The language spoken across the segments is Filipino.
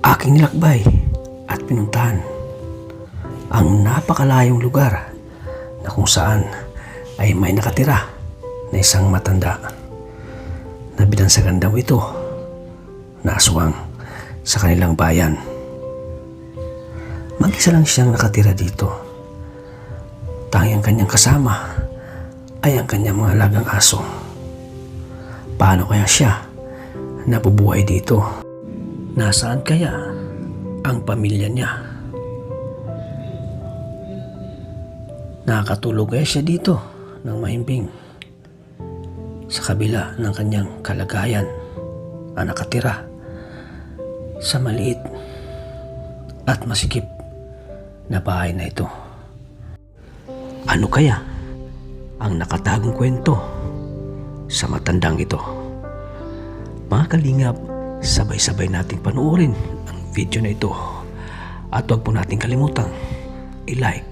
Aking nilakbay at pinuntahan ang napakalayong lugar na kung saan ay may nakatira na isang matanda na binansagan daw ito na aswang sa kanilang bayan. Mag-isa lang siyang nakatira dito. Tanging ang kanyang kasama ay ang kanyang mga alagang aso. Paano kaya siya nabubuhay dito? Nasaan kaya ang pamilya niya? Nakakatulog kaya siya dito ng mahimbing sa kabila ng kanyang kalagayan na nakatira sa maliit at masikip na bahay na ito? Ano kaya ang nakatagong kwento sa matandang ito? Mga kalingap, sabay-sabay nating panoorin ang video na ito at huwag po nating kalimutang i-like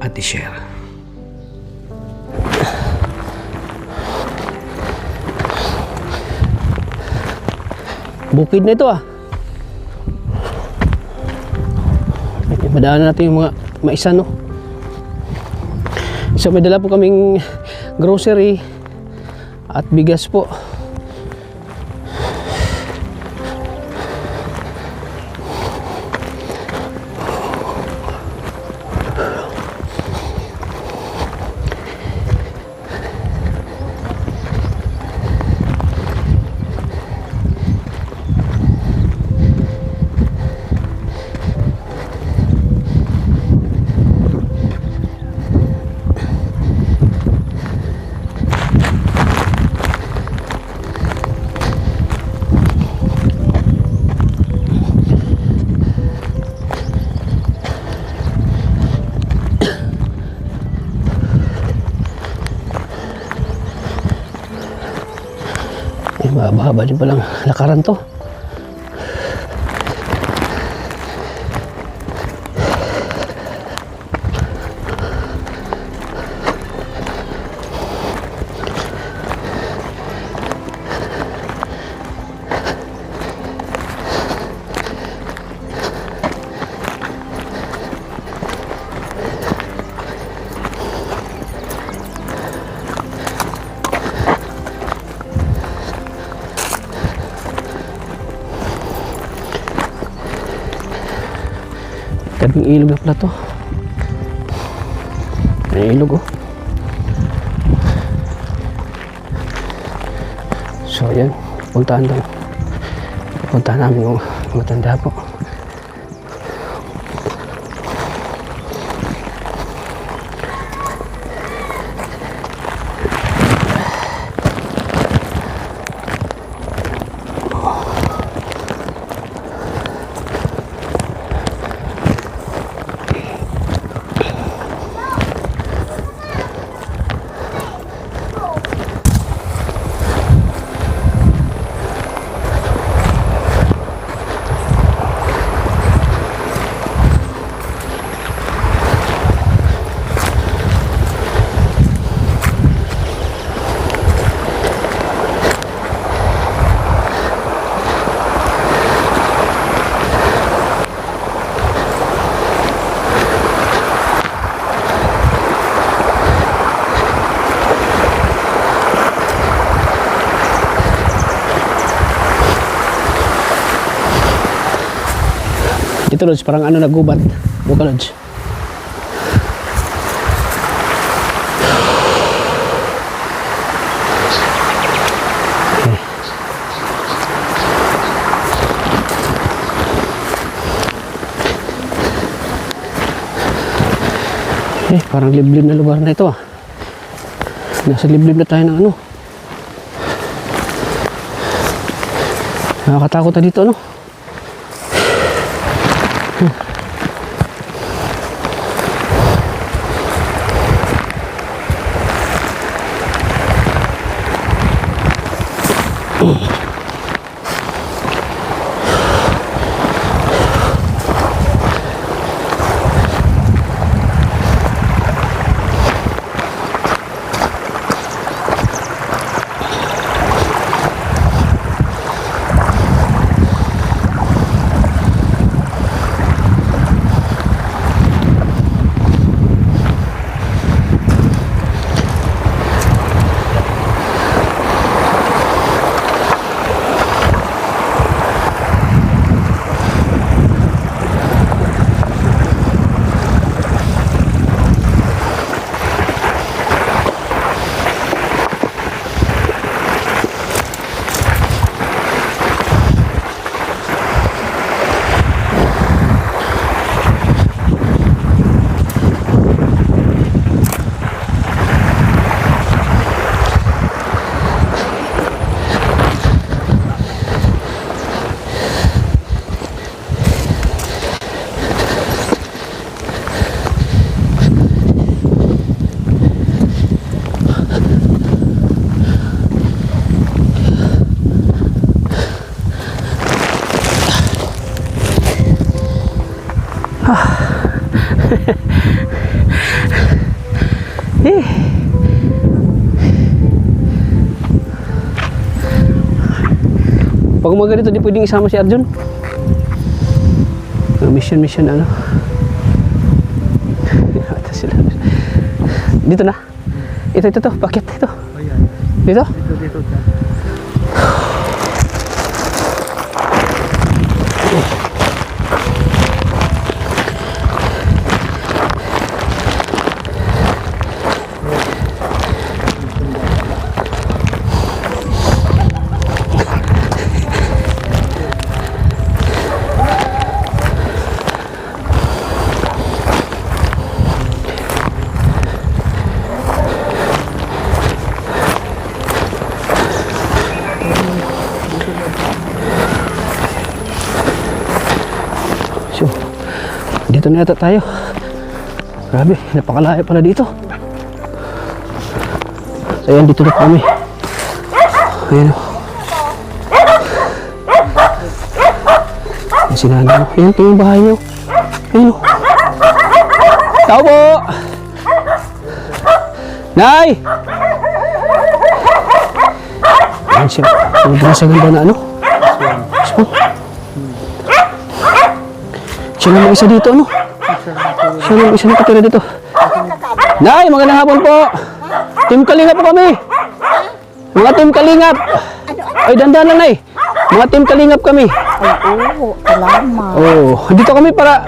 at i-share. Bukid na ito Madaanan natin yung mga maisa, no? So may dala po kaming grocery at bigas po. Mahaba din palang lakaran to. Tabing ilog na pala to. May ilog, oh. So yan, puntahan namin yung matanda po. Ito, Lods, parang ano, nagubat. Buka, Lods. Parang liblib na lugar na ito, Nasa liblib na tayo ng ano. Nakakatakot na dito, ano. Eh. Pag umaga dito, di pwedeng isama si Arjun. Mission ano. Ito sila. Dito na. Ito, pakit ito. Dito? Dito. So, dito na yata tayo. Grabe, napakalayo pala dito. So, ayan, dito na kami. Ayan o. Ayan si nanay mo. Ayan, ito yung bahay niyo. Ayan o. Tao po! Nay! Ayan siya. Ayan sa ganda na ano? Spot. Siya lang isa dito, ano? Siya lang isa nakatira dito. Nay, magandang hapon po. Team Kalingap po kami. Mga Team Kalingap. Ay, dandan lang, Nay. Mga Team Kalingap kami. Oo, salamat. Oh, dito kami para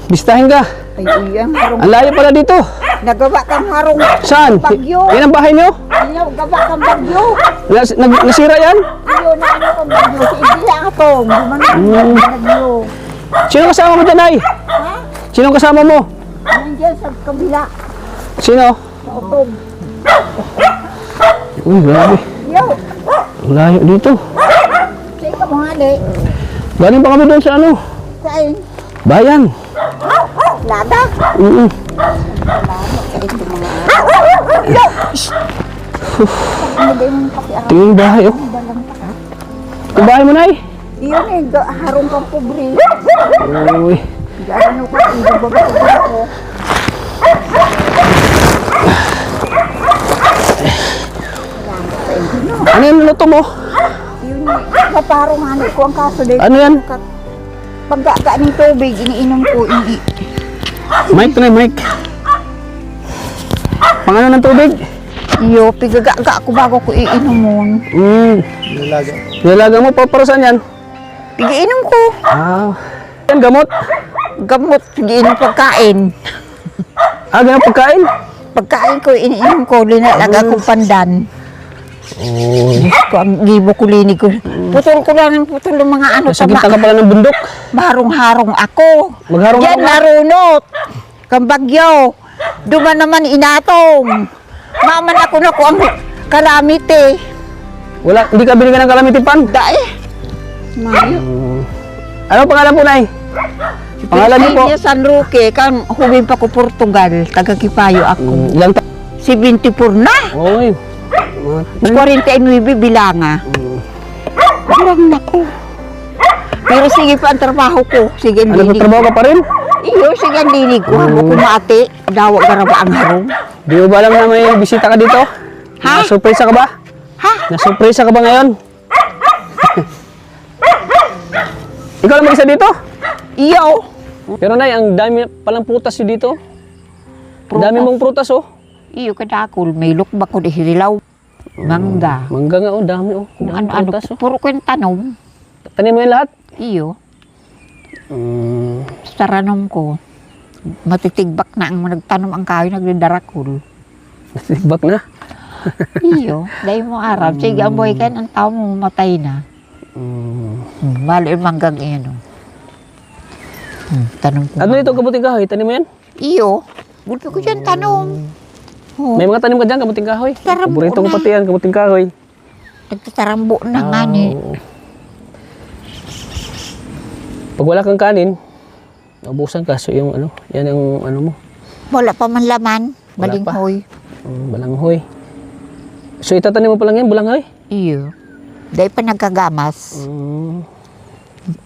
bistahin ka. Ay, iyang harong. Ang layo pala dito. Nagawa kang harong Saan? bagyo. Yan ang bahay niyo? Iyo, gawa kang bagyo. Nasira yan? Iyo, naano kang bagyo. Si Igila ako. Gumanon ang bagyo. Sino kasama mo dyan, Nay? Ha? Sino kasama mo? Nandiyan sa kabila. Sino? Sa utog. Uy, grabe. Iyo, Ang layo dito. sa ikamuhali. Galing pa kami doon sa ano? Saan? Bayan. Lada. Sa ito mga Iyo! Ano ba yung pakiarap? Tingin yung bahay, oh. Dalang pa ka? Yung bahay mo, Nay? Iyo na, harong kang pobre. Uy. Gano'n ko, hindi ba ba ako? Ano yung luto mo? Yun, naparong hanap ko ang kaso dahil Ano yan? paggaga ng tubig, iniinom ko, hindi. Mike na, Mike. Pangano ng tubig? Iyo, pigaga ako bago ko iinom mo. Nilaga. Nilaga mo pa para saan yan? Pigiinom ko. Ah. Yan, gamot. Gamot, pigiinom pagkain. Ah, ganun pagkain? Pagkain ko, iniinom ko, linalaga kong pandan. Oh. Diyos ko, ang gibo ko, linig ko. Putol ko lang ng putol ng mga ano. Nasa gitna ka pala ng bundok. Marong-harong ako. Magharong Yan, ako. narunot. Kambagyo. Duma naman inatong. Maman ako na ko ang kalamite. Wala, hindi ka binigyan ng calamity pan? Dae. Mayo. Ano pangalan po, Nay? Pangalan niyo po? Niya San Roque, kan hubing pa ko Portugal, taga-Kipayo ako. Ilang taon? 74 na. Oy. 49 bilanga. Kurang na ko. Pero sige pa ang trabaho ko. Sige ang Ano linig. trabaho ka pa rin? Iyo, sige ang linig ko. Habo ko mati. Dawag garaba ang harong. Di mo ba alam na may bisita ka dito? Ha? Nasurpresa ka ba? Ha? Nasurpresa ka ba ngayon? Ikaw lang mag-isa dito? Iyo. Pero Nay, ang dami palang prutas yun dito. Ang dami mong prutas, oh. Iyo kadakol. May lukba ko di hirilaw. Mangga. Mangga nga, oh. Dami, oh. Kung Dami ano-ano. prutas, oh. Puro ko yung tanom. Tanim mo yung lahat? Iyo. Mm. Sa ranom ko. Matitigbak na ang nagtanom ang kayo, nagdidarakol. Nasigbak na. Iyo. Dahil mo Arab. Sige, ang boy kan, ang tao mo matay na. Mali yung manggang iyan. Tanong ko. Ano ito, kabuting kahoy? Tanim mo yan? Iyo. Bulpi ko dyan tanong. Oh, May mga tanim ka dyan, kabuting kahoy. Tarambo Paborito ko na. pati yan, kabuting kahoy. nagtatarambo na nga ni. Oo. Pag wala kang kanin, naubusan ka. So yung ano, yan yung ano mo. Wala pa man laman. Wala pa. Balinghoy. Balanghoy. So itatanim mo pa lang yan, balanghoy? Iyo. Dahil pa nagkagamas.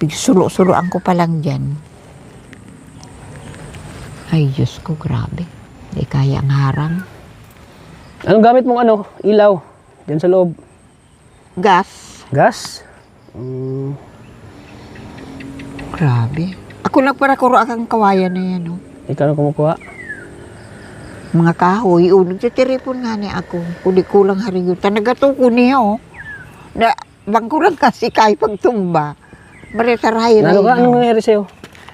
Sulo-suloan ko pa lang dyan. Ay, Diyos ko, grabe. Hindi kaya ang harang. Anong gamit mong ano? Ilaw. Diyan sa loob. Gas. Gas? Grabe. Ako lang para kuro akang kawayan na yan, oh. Ikaw na kumukuha. Mga kahoy, unong titiripon nga ni ako. Kuli kulang hariyo. Tanagatuko niya, oh. Na, bangkulang kasi kay pagtumba. Maritaray rin. Ano ka? Anong nangyari sa'yo?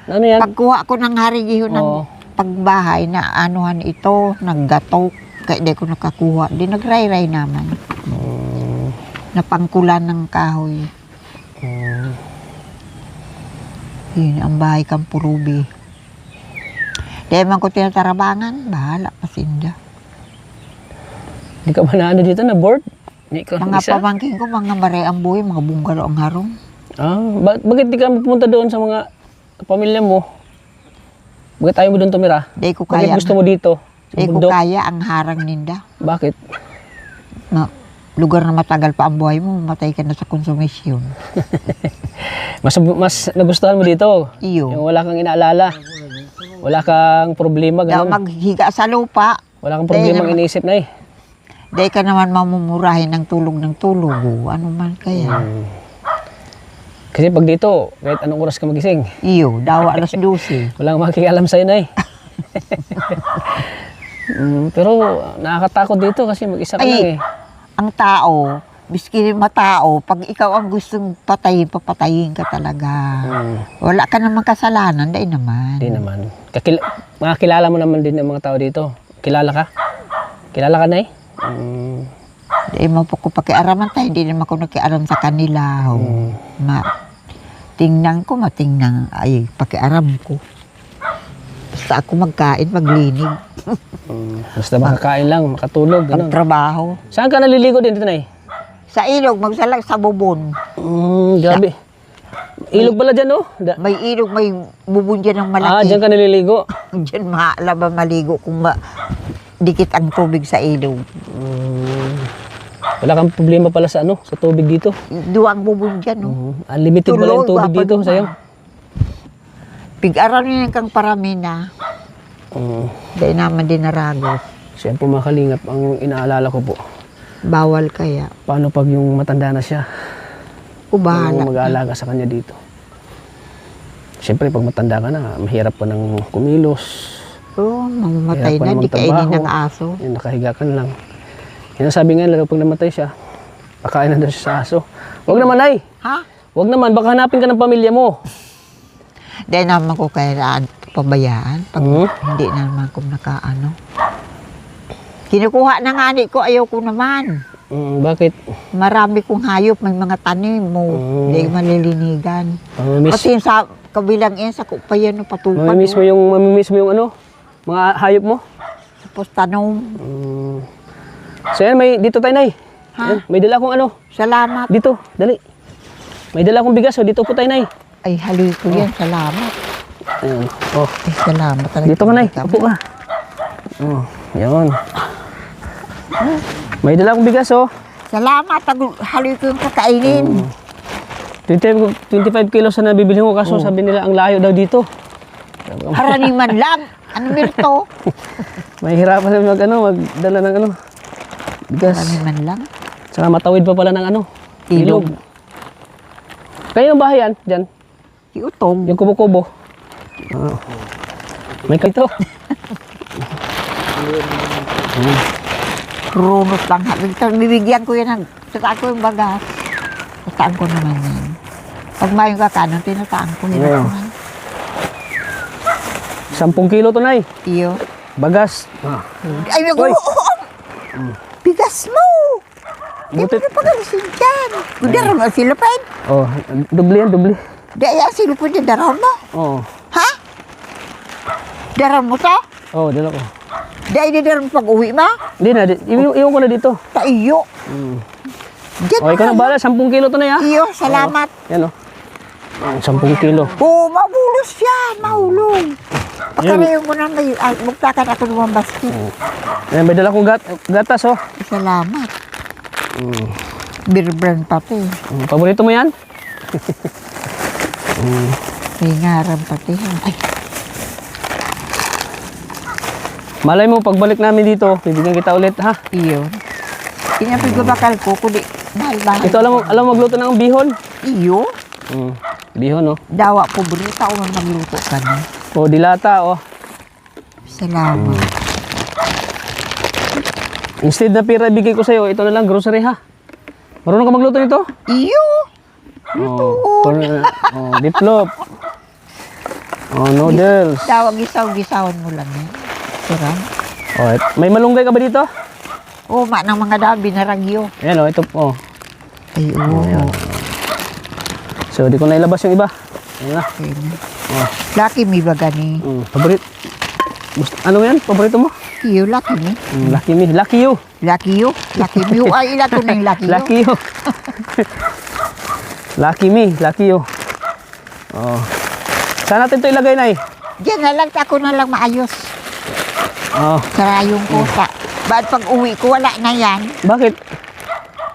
Ano yan? Pagkuha ko ng hariyo ng Oo. pagbahay na anuhan ito, naggatok. Kaya di ko nakakuha. Di nagray-ray naman. Napangkulan ng kahoy. Yun, ang bahay kang purubi. Di man ko tinatarabangan, bahala pa sinda. Hindi ka ba na ano dito na board? Hindi ka Mga isa? pamangkin ko, mga mareang buhay, mga bunggalo ang harong. Ah, bakit di ka pumunta doon sa mga pamilya mo? Bakit ayaw mo doon tumira? Di ko Bakit kaya, gusto mo dito? Sa di ko bundok? kaya ang harang ninda. Bakit? Na, lugar na matagal pa ang buhay mo, matay ka na sa konsumisyon. Mas nagustuhan mo dito? Yung Iyo. wala kang inaalala? Wala kang problema, Daw ganun? maghiga sa lupa, Wala kang problema iniisip na eh. di ka naman mamumurahin ng tulog. Oh. Ano man kaya. Kasi pag dito, kahit anong oras ka magising, Iyo, dawa alas 12. walang makikialam sa'yo na eh. Pero nakakatakot dito kasi mag-isa ka lang eh. Ang tao, biski matao, pag ikaw ang gustong patayin, papatayin ka talaga. Wala ka namang kasalanan, dahil naman. Hindi naman. Makakilala mo naman din ang mga tao dito. Kilala ka? Kilala ka na eh? Dahil mo po ko pakiaraman tayo, hindi naman ako nakiaram sa kanila. Tingnan ko, matingnan, ay, pakiaram ko. Basta ako magkain, maglinig, Basta makakain lang, makatulog, gano'n. pagtrabaho. Saan ka naliligo din dito na eh? Sa ilog, magsalag sa bubon. Grabe. Ilog pala dyan, no? May ilog, may bubon dyan ng Ah, malaki. dyan ka naliligo. Diyan maalaba maligo kung dikit ang tubig sa ilog. Wala kang problema pala sa ano, sa tubig dito. Duwang bubon dyan, no? Unlimited pala yung tubig dito sa'yo. Pig-aral niya kang parami na. Dahil naman din narago. Siya po mga kalingap, ang inaalala ko po. Bawal kaya. Paano pag yung matanda na siya? Bahala. Paano mag-aalaga sa kanya dito? Siyempre, pag matanda ka na, mahirap pa ng kumilos. Oo, mamamatay Hirap pa na, naman di kainin trabaho. ng aso. Yung nakahiga ka na lang. Yan ang sabi nga, lalo pag namatay siya, pakain na daw siya sa aso. Huwag naman ay! Ha? Huwag naman, baka hanapin ka ng pamilya mo. Dahil naman ko kailangan pabayaan. Pag hindi naman ko nakaano. Kinukuha na nga ni ko, ayaw ko naman. Bakit? Marami kong hayop, may mga tanim mo. Hindi malilinigan. Mamimiss, Pati yung sa kabilang yan, sa kupayan, no, patupan. mamimiss mo yung ano, mga hayop mo. Tapos tanom. So yan, dito tayo, Nay. Ha? Yan, may dala akong ano, Salamat. dito, dali. May dala akong bigas, dito po tayo, Nay. Ay, haliko yan. Salamat. Ayan. Oh, Ay, salamat talaga. dito ka, Nay. Upo ka. Oh, yan. May dala akong bigas, oh. Salamat. Haliko yung kakainin. 25 kilos na nabibili ko, kaso sabi nila ang layo daw dito. Haraniman lang. Ano mirto? Mahihirapan na magdala ng ano, bigas. Haraniman lang. Saka matawid pa pala ng ano, Ilog. Kayo ang bahay yan, dyan? Iutong. Yung kubo-kubo. May kito. Runot lang. Bibigyan ko yan. Tataan ko yung bagas. Tataan ko naman yan. Pag mayong kakanon, tinataan ko yan. Yeah. 10 kilo to, Nay. Iyo. Bagas. Ay, Hoy. Bigas mo. Di mo Butit. na pagalisin dyan. Daraw mo silupin. Oh, doble yan, doble. Di ay silupin dyan, daraw mo. Oo. Ha? Daraw mo to? Oh, dala ko. Di ay di daraw mo pag-uwi mo? Hindi na, iwan ko na dito. Ta iyo. Diyan Oh, ikaw na bahala, 10 kilo to, Nay, ha? Iyo, salamat. Yan, oh. 10 kilo. Oo, mabulos yan. Mahulong. Pagkarayo mo na may magtakan ako ng basket. Yan, may dala kong gatas, oh. Salamat. Beer brand pati. Paborito mo yan? May ngaran pati. Ay. Malay mo, pagbalik namin dito, bibigyan kita ulit, ha? Iyon. Pinapigabakal ko, kundi mahal-bahal. Ito, alam mo magluto ng bihon? Iyo? Bihon, oh. Dawa po, burita o man magluto ka na. O, dilata, oh. Salamat. Instead na pira ibigay ko sa'yo, ito na lang, grocery, ha? Marunong ka magluto nito? Iyo? Diplop. Noodles. Dawa, gisaw-gisawan mo lang yan. Sarang. May malunggay ka ba dito? Oo, ng mga dabi na ragyo. Ayan, ito, Ay, oo. So, di ko nailabas yung iba. Ayan na. Okay na. Lucky me ba gani? Paborit. Ano yan? Paborito mo? Iyo, lucky me. Lucky me. Lucky you. Lucky you. Lucky me. Ay, ilan ko na yung lucky you. Lucky you. Lucky me. Lucky you. Saan natin ito ilagay, Nay? Diyan na lang, ako na lang maayos. Sarayong kusa. Ba't pag uwi ko, wala na yan. Bakit?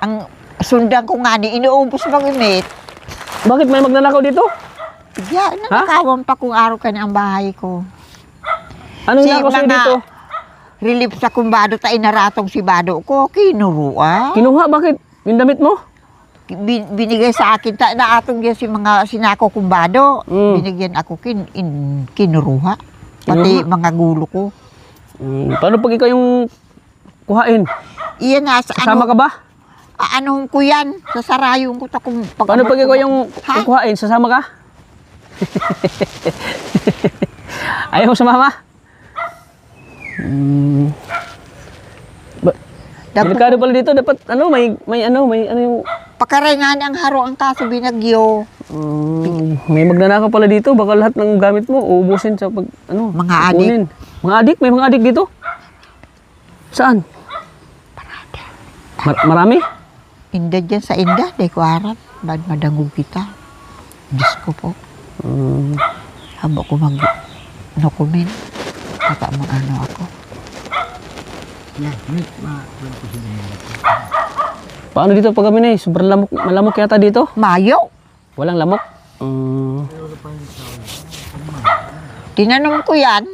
Ang sundan ko nga ni, inuubos mag-imit. Bakit may magnanakaw dito? Diyan, nanakawan pa kung araw ka na ang bahay ko. Anong nakaw sa'yo dito? Relief sa kumbado, ta inaratong si Bado ko, kinuruan. Kinuha, bakit? Yung damit mo? Binigay sa akin, naatong yan si mga sinako kumbado. Binigyan ako, kinuruha. Pati mga gulo ko. Paano pag ikaw yung kuhain? Iyan na, Kasama ka ba? Anong ko yan? Sa sarayong ko. Paano pag ikaw yung kuhain? Sasama ka? Ayaw mo sumama? Delikado pala dito, dapat may yung Pakaringan ang haro ang kaso binagyo. may magnanakaw pala dito, baka lahat ng gamit mo uubusin sa Mga adik. kunin. Mga adik, may mga adik dito. Saan? Marami? Inda dyan sa inda, di ko harap. Ba't madangog kita? Diyos ko po. Haba ko mag-nokumin. Baka ako. Paano dito pag kami na sobrang malamok yata dito? Mayo. Walang lamok? Tinanong ko yan.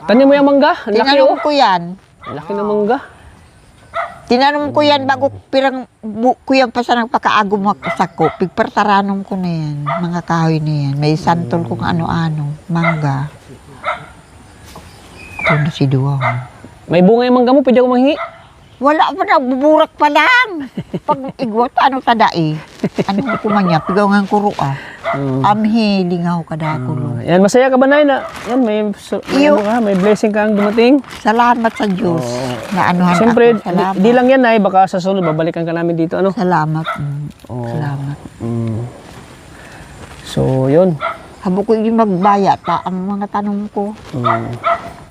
Tanim mo yung mangga? Ang laki, Tinanong ko yan. Ang laki ng mangga. Tinanong ko yan bago pirang ko yan pa sa nagpakaagom sa ko. Pigpartaranom ko na yan. Mga kahoy na yan. May santol kung ano-ano. Mangga. Ito na si Duwa. May bunga yung mangga mo, pwede ako manghingi. Wala pa na, buburak pa lang. Pag igwat, ano tadai? Ano ko man niya? Pigaw nga kuro Amhiling ako kada ko. Yan, masaya ka ba na yan? May blessing kang dumating. Salamat sa Diyos. Na anuhan Siyempre, ako. Salamat. di lang yan ay baka sa sunod, babalikan ka namin dito. Ano? Salamat. Salamat. So, yun. Habo ko yung magbaya ta ang mga tanong ko.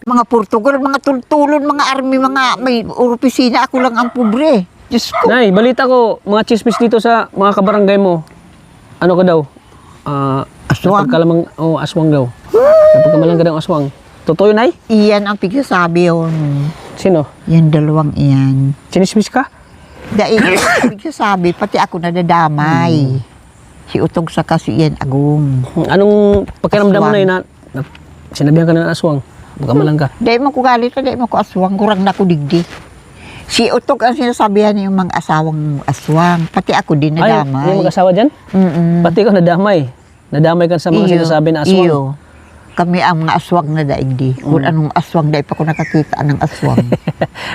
Mga Portugal, mga tultulon, mga army, mga may opisina, ako lang ang pobre. Diyos ko. Nay, balita ko, mga chismis dito sa mga kabarangay mo. Ano ka daw? Aswang. Aswang daw. Napagkamalang ka daw aswang. Totoo yun, Nay? Iyan ang pigsasabi yun. Sino? Yan dalawang iyan. Chinismis ka? Dahil pigsasabi, pati ako nadadamay. Si Utog sa kasi yan agong. Anong pakiramdam mo, Nay, na sinabihan ka na ng aswang? Pagkamalang ka. Dahil mo ko galit, dahil mo ko aswang, kurang na ko digdi. Si Utog ang sinasabihan yung mga asawang aswang. Pati ako din nadamay. Ay, yung mag-asawa dyan? Pati ikaw nadamay. Nadamay ka sa mga sinasabi na aswang. Iyo. Kami ang mga aswang na daigdi. Kung anong aswang, dahil pa ko nakakita ng aswang.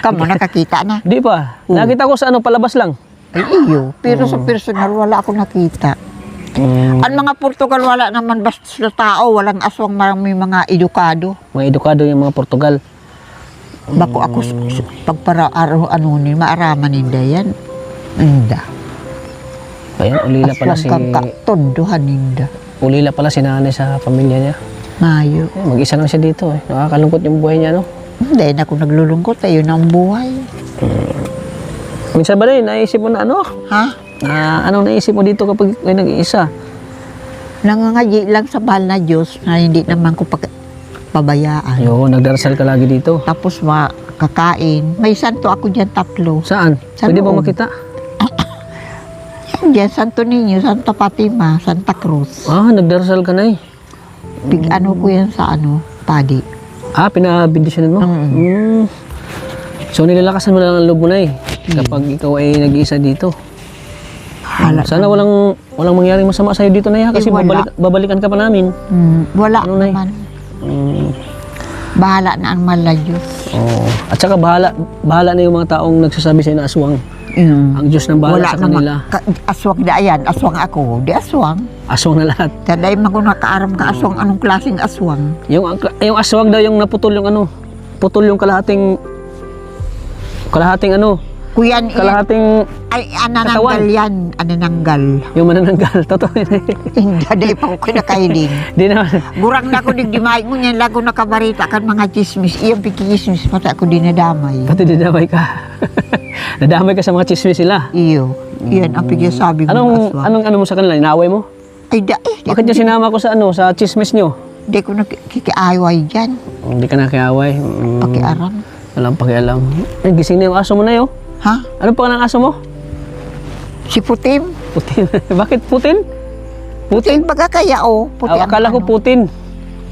Kamu nakakita na? Di pa. Nakita ko sa palabas lang. Ay, iyo. Pero sa personal, wala ako nakita. Ang mga Portugal, wala naman basta sa tao. Walang aswang, may mga edukado. Mga edukado yung mga Portugal. Bako ako, pagpara maaraman ninda yan. Ninda. Ayan, ulila pala si... Aswang tondohan ninda. Ulila pala si nanay sa pamilya niya. Mayo. Mag-isa lang siya dito. Nakakalungkot yung buhay niya, no? Hindi na ako naglulungkot. Ayun ang buhay. Minsan ba rin, naisip mo na ano? Ha? Anong naisip mo dito kapag may nag-iisa? Nangangaji lang sa mahal na Diyos na hindi naman ko pabayaan. Yo, nagdarasal ka lagi dito. Tapos kakain. May santo ako dyan 3. Saan? Sa Pwede ba loob. makita? Yan dyan, Santo Niño, Santa Fatima, Santa Cruz. Nagdarasal ka na eh. Ano ko yan sa padi. Pinabindisyonan mo? So, nilalakasan mo lang ang loob mo na kapag ikaw ay nag-iisa dito. Sana walang mangyaring masama sa'yo dito na kasi wala. babalikan ka pa namin. Wala Ano, Nay? naman. Bahala na ang mala Diyos. At saka bahala na yung mga taong nagsasabi sa'yo na aswang. Ang Diyos nang bahala Wala sa kanila. Aswang na yan. Aswang ako. Di aswang. Aswang na lahat. Taday man ko nakaaram ka aswang. Anong klaseng aswang? Yung aswang daw yung naputol yung putol yung kalahating Kuyan, kalahating ay, anananggal katawan. yan. Anananggal. yung manananggal. Totoo yun. Hindi, daday pa ko kinakainin. Di naman. Gurang na ko digdimay mo niyan lago nakabarita kan mga chismis. Iyang pikichismis pati ako dinadamay. Pati dadamay ka. Nadamay ka sa mga chismis sila. Iyo. Iyan ang pikisabi mo aswang. Anong mo sa kanila? Inaaway mo? Ay, Bakit niyo sinama ko sa sa chismis niyo? Di ko nakikiaway dyan. Hindi ka nakiaway. Pakiaram. Walang pakialam. Ay, gising na yung aso mo na yun. Ha? Ano pa ng aso mo? Si Putim? Putin. Bakit Putin? Putin baga kaya Puti ang Akala ko ano. Putin.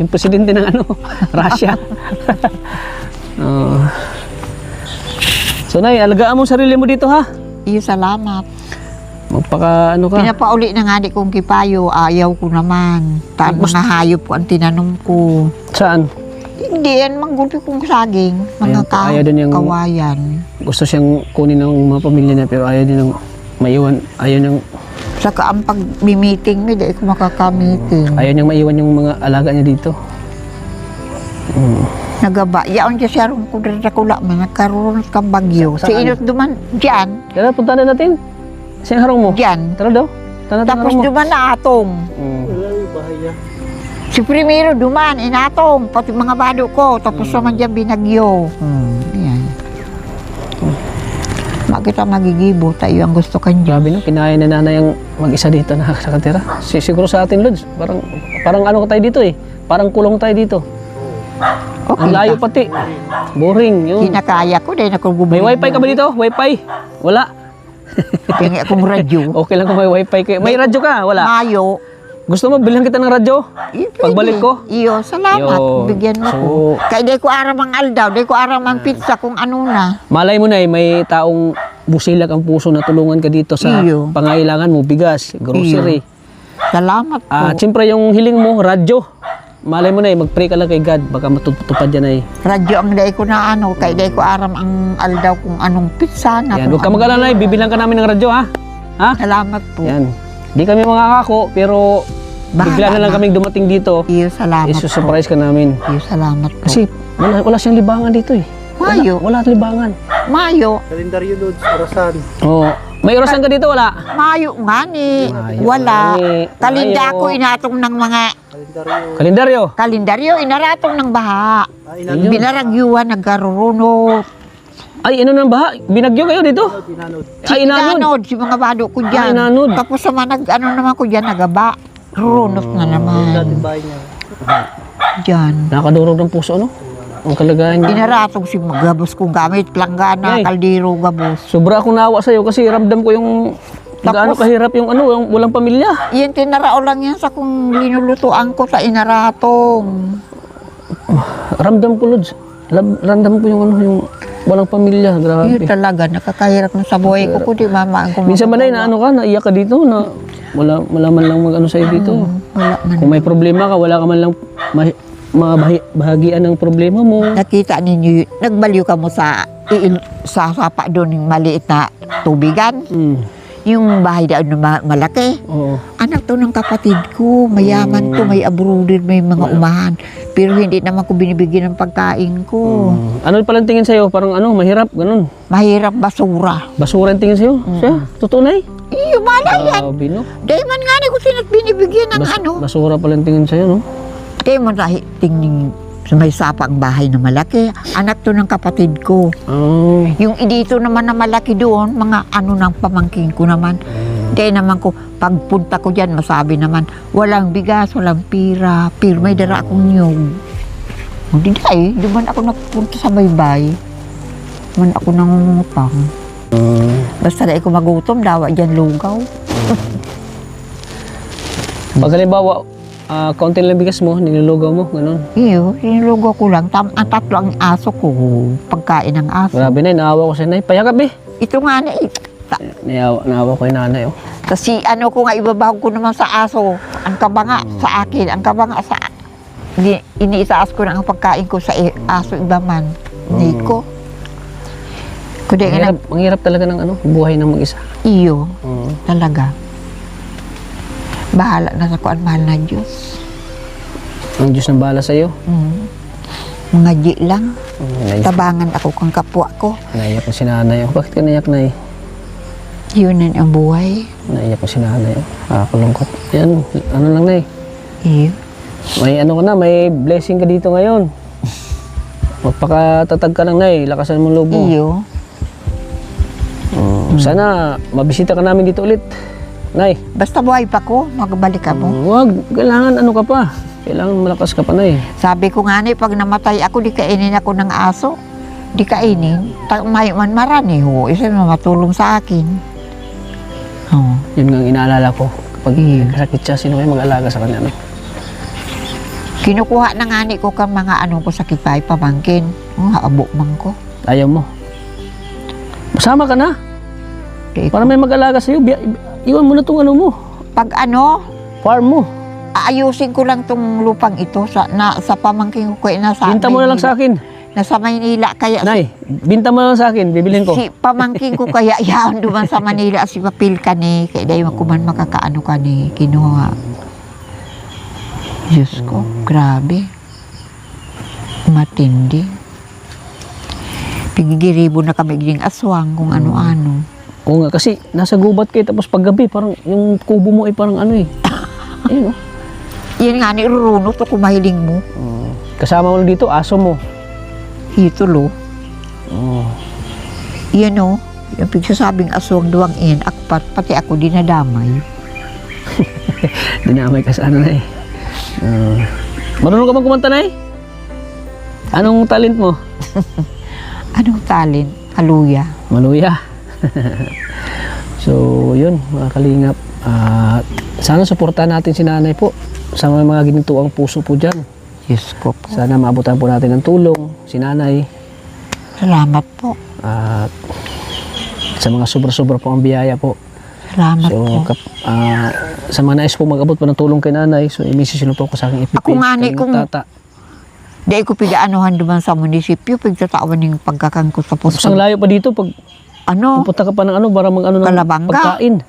Yung presidente ng Russia. So, Nay, alagaan mo sarili mo dito, ha? Iyo, salamat. Magpaka ka. Pinapauli na nga di kong kipayo, ayaw ko naman. Taan mga hayop ko ang tinanong ko. Saan? Hindi yan, mangguti kong saging. Mga Ayun, ayaw din yung- kawayan. Gusto siyang kunin ng mga pamilya niya pero ayaw din ng maiwan. Ayaw niyang, Saka ang pag-meeting mo, di ko makaka-meeting. ayaw niyang maiwan yung mga alaga niya dito. Nagaba. Yaon siya siya rin ko rin sa kula. Nagkaroon kang bagyo. Si Inot duman, dyan. Tara, punta na natin. Saan harong mo? Dyan. Tara daw. Tara, Tapos harong mo. duman na atong. Si Primero duman, inatong. Pati mga bado ko. Tapos naman dyan binagyo. Yan. Makita magigibo. Tayo ang gusto kanya. Grabe no, kinaya na nanay ang mag-isa dito na nakatira. Siguro sa atin, Lods, parang ano tayo dito Parang kulong tayo dito. Okay Ang layo ka. pati. Boring, yun. Kinakaya ko dahil ako May wifi ka ba dito? Wifi? Wala. Tingi akong radyo. Okay lang kung may wifi kayo. May radyo ka? Wala. Mayo. Gusto mo bilhan kita ng radyo? Pwede. Pagbalik ko? Iyo, salamat. Iyo. Bigyan mo So, ko. Kaya di ko aram ang aldaw, di ko aram ang pizza kung ano na. Malay mo na may taong busilak ang puso na tulungan ka dito sa Iyo. pangailangan mo, bigas, grocery. Salamat po. At siyempre yung hiling mo, radyo. Malay mo na mag-pray ka lang kay God, baka matutupad yan Radyo ang day ko na ano, kaya di ko aram ang aldaw kung anong pizza na. Yan, kung huwag ka ano. mag-alala bibilang ka namin ng radyo ha. Ha? Salamat po. Yan. Di kami makakako, pero Bahala bigla na lang na. kaming dumating dito. Iyo, salamat po. Isusurprise ka namin. Iyo, salamat po. Kasi wala siyang libangan dito Mayo. Wala libangan. Mayo. Kalendaryo Lods, orasan. Oo. May orasan ka dito, wala? Mayo nga ni. Mayo Wala. nga ni. Kalinda Mayo. ko inatong ng mga Kalendaryo. Kalendaryo. kalendaryo, inaratong ng baha. Ayun. Binaragyuan, nagkarurunot. Ay, ano nang baha? Binagyo kayo dito? Tinanod. Ay, inanod. Inanod, si mga bado ko dyan. inanod. Tapos naman, ano naman ko dyan, nagaba. Runot na naman. Dating bahay niya. Dyan. Nakadurog ng puso, no? Ang kalagayan niya. Inaratong si gabos kong gamit, planggana, Ay. kaldero, gabos. Sobra akong naawa sa'yo kasi ramdam ko yung gaano kahirap yung yung walang pamilya. Iyan, tinarao lang yan sa kung linulutuan ko sa inaratong. Ramdam ko, Lods. Ramdam ko yung yung walang pamilya. Grabe. Yun talaga, nakakahirap na sa buhay ko, kundi mama ang Minsan ba na ano ka, naiyak ka dito na wala man lang mag-ano sa'yo dito. Wala man. Kung may problema ka, wala ka man lang bahagian ng problema mo. Nakita ninyo, nagbaliw ka mo sa sapa doon yung maliit na tubigan. Yung bahay daw na malaki. Oo. Anak to ng kapatid ko, mayaman to, may abroad, may mga umahan. Pero hindi naman ko binibigyan ng pagkain ko. Ano palang tingin sa'yo? Parang mahirap, ganun. Mahirap basura. Basura ang tingin sa'yo? Siya? Totoo na Iyo, malay yan. Grabe, no? Dahil man nga ni ko sinat binibigyan ng ano. Basura palang tingin sa'yo, no? Dahil man dahil tingning sa may sapang bahay na malaki. Anak to ng kapatid ko. Oh. Yung dito naman na malaki doon, mga ano ng pamangking ko naman. Dahil naman ko, pagpunta ko dyan, masabi naman, walang bigas, walang pira, pero may dara akong niyog. Hindi dahil, di man ako napunta sa baybay. Man ako nangungutang. Basta dahil ko magutom, dawa dyan lugaw. Pag halimbawa, kaunti lang bigas mo, nilulugaw mo, ganun. Iyo, sinulogo ko lang. Ang tatlo ang aso ko. Pagkain ng aso. Grabe na, naawa ko sa nanay. Payakap eh. Ito nga na eh. Naawa ko yung nanay, oh. Kasi ano ko nga, ibabahog ko naman sa aso. Ang kabanga sa akin. Ang kabanga sa... Iniitaas ko na ang pagkain ko sa aso iba man. Hindi ko. Kundi nga Ang hirap talaga ng buhay ng mag-isa. iyo. Talaga. Bahala na sa kuan, mahal na Diyos. Ang Diyos ng bahala sa'yo. Mga di lang. Tabangan. Tabangan ako kang kapwa ko. Naiyak ko si nanay, oh. Bakit ka naiyak, nay? Yun ang buhay. Naiyak ko si nanay, oh. Nakakalungkot. Yan, ano lang, nay. Iyo. May ano ka na, may blessing ka dito ngayon. Magpakatatag ka lang, nay. Lakasan mo loob mo. Iyo. Sana mabisita ka namin dito ulit. Nay. Basta buhay pa ko, magbalik ka mo. Huwag, kailangan ano ka pa. Kailangan malakas ka pa, nay. Sabi ko nga ni, pag namatay ako, di kainin ako ng aso. Di kainin. May man marani ho. Isa na matulong sa akin. Oh. Yun nga ang inaalala ko. Kapag sakit siya, sino kayo mag-alaga sa kanya, no? Kinukuha na nga ni ko kang mga anong ko sakit pa pamangkin. Haabo man ko. Ayaw mo. Masama ka na. Di Para ko. may mag-alaga sa'yo. Iwan mo na itong ano mo. Pag ano, Farm mo. aayusin ko lang tong lupang ito sa pamangkin ko nasa Binta mo na lang sa akin. Nasa Maynila kaya Nay, binta mo na lang sa akin. Bibilhin ko. si pamangkin ko kaya yaon duman sa Manila si papil ka ni kaya dayo ko man makakaano ka ni kinuha. Diyos ko, grabe. Matindi. Pigigiribo na kami ng aswang kung ano-ano. Oo nga, kasi nasa gubat kayo. Tapos paggabi, parang yung kubo mo ay parang ano eh. Ayun, oh. Yan nga ni Runo to kumahiling mo. Kasama mo dito, aso mo. Hitulo. Yan o. Yung pigsasabing aswang duwang in, akpat, pati ako dinadamay. Dinamay ka sa ano na eh. Marunong ka bang kumanta, nay? Anong talent mo? Anong talent? Haluya. Maluya. So, yun, mga kalingap. Sana suportahan natin si nanay po sa mga ginituang puso po dyan. Diyos ko po. Sana maabutan po natin ng tulong si nanay. Salamat po. At sa mga sobra-sobra po ang biyaya po. Salamat So, po. sa mga nais po mag-abot po ng tulong kay nanay, so i-message nyo po ako sa aking FB Ako nga ni Kalingap kung- Tata. Di ko pigaanuhan duman sa munisipyo, pigtatawan ng pagkakan ko sa Tapos puso. ang layo pa dito, pag Ano? pupunta ka pa ng ano, para mag-ano ng Kalabanga. pagkain.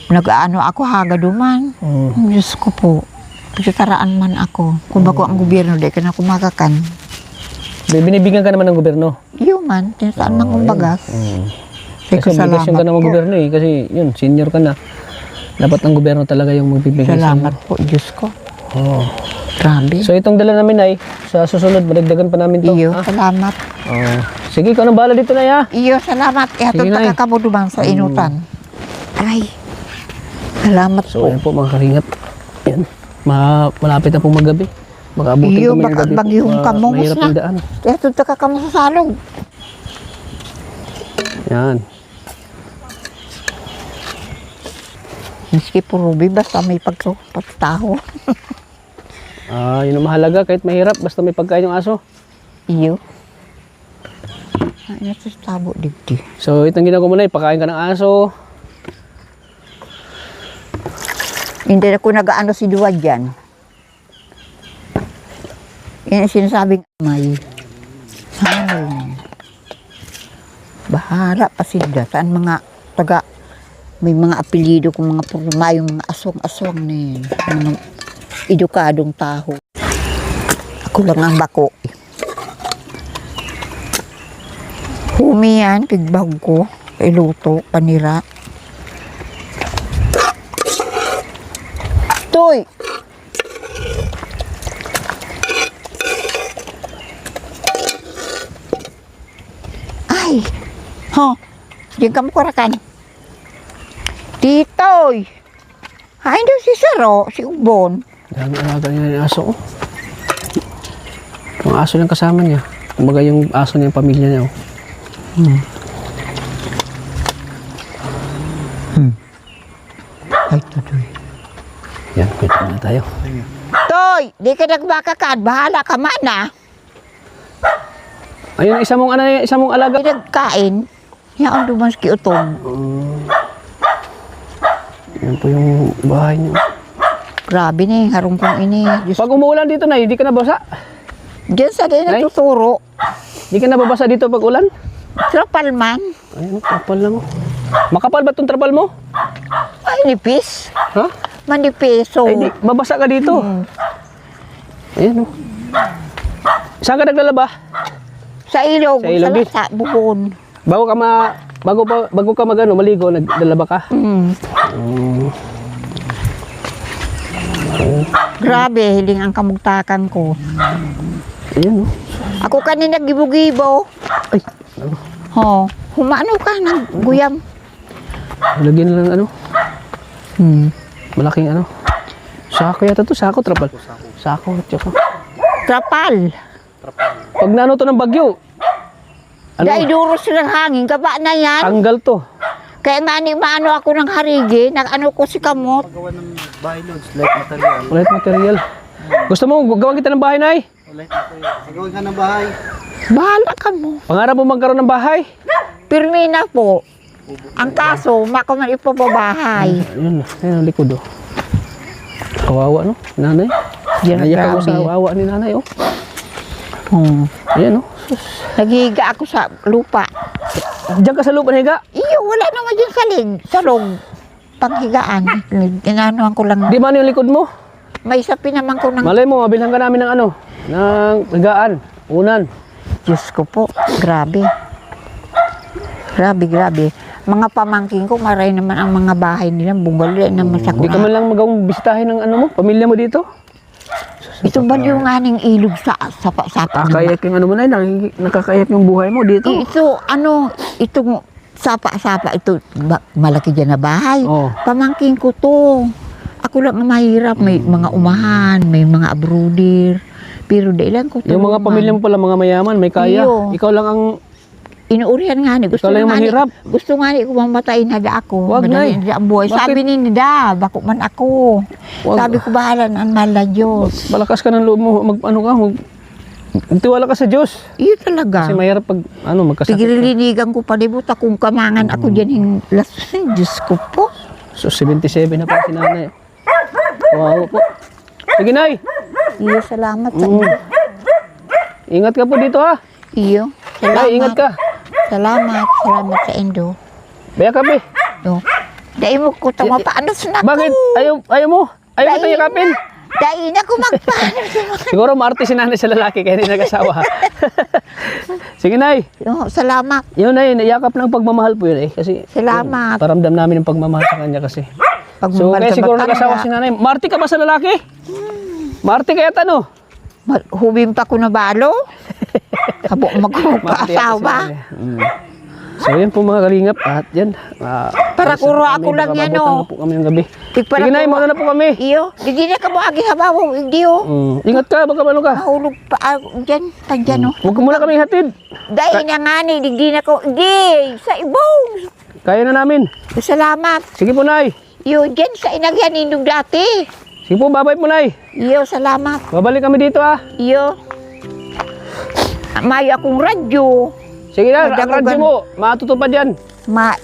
Nag-ano ako haga duman. Diyos ko po. Pagkataraan man ako. Kung bako ang gobyerno, di ka na kumakakan. Binibigyan ka naman ng gobyerno. Iyo man, tinasaan man kong bagas. Say ko Kasi obligasyon ka salamat ng po. gobyerno eh. Kasi yun, senior ka na. Dapat ang gobyerno talaga yung magbibigay Salamat po, Diyos ko. Oh. Grabe. So itong dala namin ay, sa susunod, madagdagan pa namin to. Iyo, Ha? salamat. Oh. Sige, ikaw nang bahala dito na ya. Iyo, salamat. Ihatod Sige, Nay. ka kabudubang sa inutan. Ay, salamat So po. ayan po mga karingap. Yan. Malapit na pong magabi. Baka abutin Iyo, kami ng baka gabi. bagyong kamong Mahirap na. yung daan. Ihatod ka kamo sa salong. Yan. Miski po Ruby, basta may pagtaho. Yun ang mahalaga kahit mahirap. Basta may pagkain yung aso. Iyo. Ay, nasa tabo digdi. So itong ginagawa mo na, pakain ka ng aso. Hindi na ko nag-ano si Duwad dyan. Yan ang sinasabing may. Sana bahala pa sila. Saan mga taga, may mga apelido kung mga purma, yung mga aswang-aswang na yun. Mga edukadong taho. Ako lang ang bako. Humi yan, pigbag ko. Iluto, panira. Toy! Ay! Ho! Diyan ka mo kurakan. Titoy! Ay, daw si Saro, si Ubon. Dami alaga niya ng aso. Oh. Yung aso yung kasama niya. Kumbaga yung aso niya, yung pamilya niya. Oh. Ay, tutoy. Yan, kwento na tayo. Toy, di ka nagbakakan. Bahala ka man ah. Ayun, isa mong alaga. Di nagkain. Yan dumas kiutong. Yan po yung bahay niyo. Grabe na yung harong kong ini. Diyos, Pag umuulan dito, Nay, di ka nabasa? diyan sa din Nay? natuturo. Di ka nababasa dito pag ulan? Trapal man. Ayun, trapal lang. Makapal ba itong trapal mo? Ay, nipis. Ha? Manipiso. Ay, di, mabasa ka dito. Ayan, oh. Saan ka naglalaba? Sa ilog. Sa ilog din? Sa bukon. Bago ka maligo, naglalaba ka? Grabe, hiling ang kamugtakan ko. Ayan, oh. Ako kanina gibo-gibo. Ay, ano? Humano ka ng guyam. Lagyan lang ano, Hmm. malaking ano. Sako yata to, sako, trapal. Sako, tsaka. Trapal. Pag nano to ng bagyo, ano, Dahil duros ng hangin, gaba na yan. tanggal to. Kaya nga ni maano ako ng harigi, nag-ano ko si kamot. Paggawa ng bahay loads, light material. Light material. Gusto mo, gawan kita ng bahay, Nay? Light material. Paggawa ka ng bahay. Bahala ka mo. Pangarap mo magkaroon ng bahay? Pirmi na po. Ang kaso, makaman ipababahay. Ayun, ayun ang likod, oh. Kawawa, no? Nanay. Yan ang Naiyak ako sa grabe. kawawa ni nanay, oh. Ayan, oh. Naghihiga ako sa lupa. Diyan ka sa lupa, higa. Iyo, wala naman dyan sa log. Panghigaan. Ginanuhan ko lang. Di ba ano yung likod mo? May sapi naman ko ng... Malay mo, mabilhan ka namin ng ano, ng higaan, unan. Diyos ko po, grabe. Grabe. Mga pamangking ko, maray naman ang mga bahay nila. Bungal naman sa Di ka man lang magawang bisitahin ng ano mo, pamilya mo dito. Ito ba yung aning ilog sa sapa-sapa? Nakakayak yung ano mo na, nakakayak yung buhay mo dito. Ito, itong sapa-sapa, ito, malaki dyan na bahay. Oo. Pamangking ko to. Ako lang ang mahirap. May mga umahan, may mga abrudir. Pero dailan ko Yung mga pamilya mo pala, mga mayaman, may kaya. Iyo. Ikaw lang ang, Inuurihan nga ni. Gusto Ikaw lang yung nga ni- mahirap. Gusto nga ni ko mamatayin na da ako. Wag, Nay. Madali na ang buhay. Bakit? Sabi ni Nida, bako man ako. Wag. Sabi ko, bahala na ang mala Diyos. malakas ka ng loob mo, tiwala ka sa Diyos. Iyo talaga. Kasi mahirap pag, magkasakit. Tigilinigan ko palibot akong kamangan ako dyan yung lasing. Diyos ko po. So, 77 na pa si nanay. Wow po. Sige, Nay. Iyo, salamat sa Mm. Ingat ka po dito, ha. iyo. Salamat. Nay, ingat ka. Salamat sa Indo. Baya kape. No. Dahil mo ko tama paano sa nako. Bakit? Ayaw mo? Ayaw mo Dahil- tayo yakapin? Dahil na ko magpaano sa mga. Siguro maarte si nanay sa lalaki kaya hindi nag-asawa. Sige, Nay. Yo, salamat. Yun, Nay, nayakap ng pagmamahal po yun eh. Kasi, Salamat. paramdam namin yung pagmamahal sa kanya kasi. So, Pagmamahal kaya sa siguro matanda. nag-asawa si nanay. Maarte ka ba sa lalaki? Maarte kaya tanong? Hubim pa ko na balo. Kabo magkaasawa. So yan po mga kalingap at yan. Para kuro ako lang yan, oh. oh. Po kami ng gabi. Tigpara Sige, Nay, ko- muna na po kami. Iyo, hindi na ka mo agi habaw, hindi oh. Ingat ka, baka malo ka. Mahulog pa dyan, tandyan oh. Huwag ko muna kami hatid. Dahil na nga ni, hindi na ko, hindi, sa ibong. Kaya na namin. Salamat. Sige po, Nay. Iyo, dyan sa inagyan nindog dati. Sige po, babay po, Nay. Iyo, salamat. Babalik kami dito, ha. Iyo. May akong radyo. Sige na, ang Madagugan. radyo mo. Matutupad yan.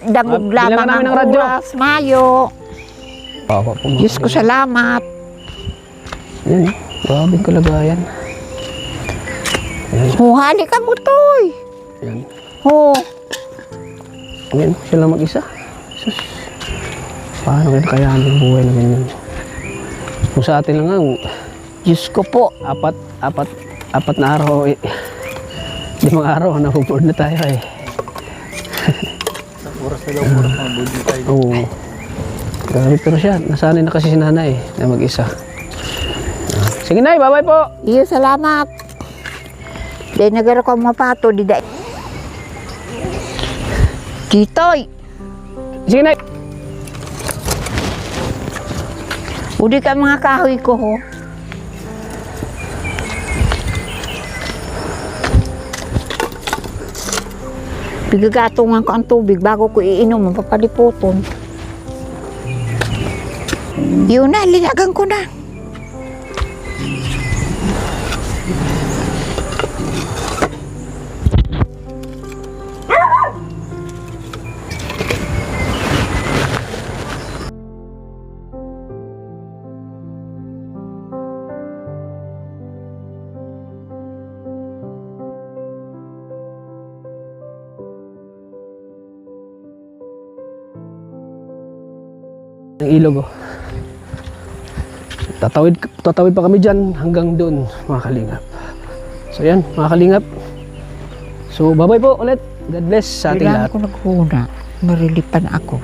Dangog Bilang lamang namin ang ng radyo. oras, Mayo. Papa po. Diyos ko, salamat. Yan, grabe kalagayan. Yan, Huhali ka mo, Toy. yan. Oh, Yan, siya lang mag-isa. Sus. Paano kaya kayahan yung buhay na ganyan? Kung sa atin lang nga, Diyos ko po. apat na araw, 5 araw, nabuboard na tayo eh. Oras na lang, oras na budi tayo. Oo. Grabe, pero siya, nasanay na kasi si nanay na mag-isa. Sige, Nay, bye-bye po. Iyo, salamat. Dahil nagaro ka mapato, di dahil. Titoy, Sige, Nay. udi ka mga kahoy ko, ho. Bigagatungan ko ang tubig bago ko iinom, mapapaliputon. Yun na, linagan ko na. Ang ilog oh. Tatawid pa kami dyan hanggang doon mga kalingap. So yan mga kalingap. So bye bye po ulit. God bless sa ating Kailangan lahat. ko naghuna. Marilipan ako.